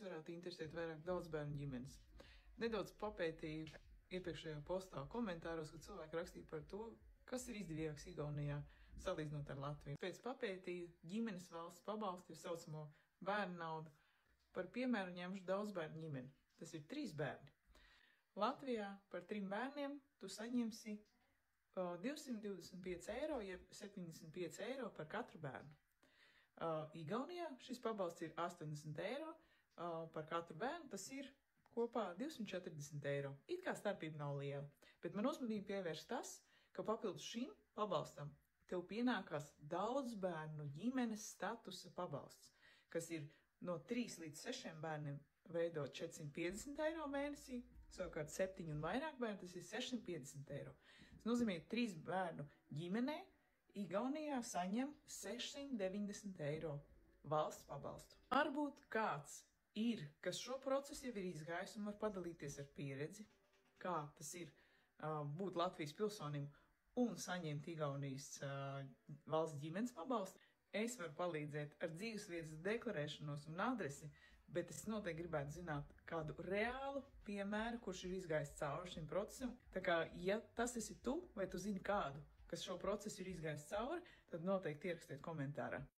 Varētu interesēt vairāk daudzbērnu ģimenes. Nedaudz papētīju iepriekšējā postā komentāros, kad cilvēki rakstīja par to, kas ir izdevīgāks Igaunijā salīdzinot ar Latviju. Pēc papētīju ģimenes valsts pabalstu, jau saucamo bērnu naudu, par piemēru ņemšu daudzbērnu ģimeni. Tas ir 3 bērni. Latvijā par 3 bērniem tu saņemsi 225 eiro, jeb 75 eiro par katru bērnu. Igaunijā šis pabalsts ir 80 eiro par katru bērnu, tas ir kopā 240 eiro. It kā starpība nav liela, bet man uzmanību pievērš tas, ka papildus šim pabalstam tev pienākās daudzbērnu ģimenes statusa pabalsts, kas ir no 3 līdz 6 bērniem veidot 450 eiro mēnesī, savukārt 7 un vairāk bērnu tas ir 650 eiro. Tas nozīmē, 3 bērnu ģimenē Igaunijā saņem 690 eiro valsts pabalstu. Varbūt kāds ir, kas šo procesu jau ir izgājis un var padalīties ar pieredzi, kā tas ir būt Latvijas pilsonim un saņemt Igaunijas valsts ģimenes pabalstu. Es varu palīdzēt ar dzīvesvietas deklarēšanos un adresi, bet es noteikti gribētu zināt kādu reālu piemēru, kurš ir izgājis cauri šim procesam. Tā kā, ja tas esi tu, vai tu zini kādu, kas šo procesu ir izgājis cauri, tad noteikti ierakstiet komentārā.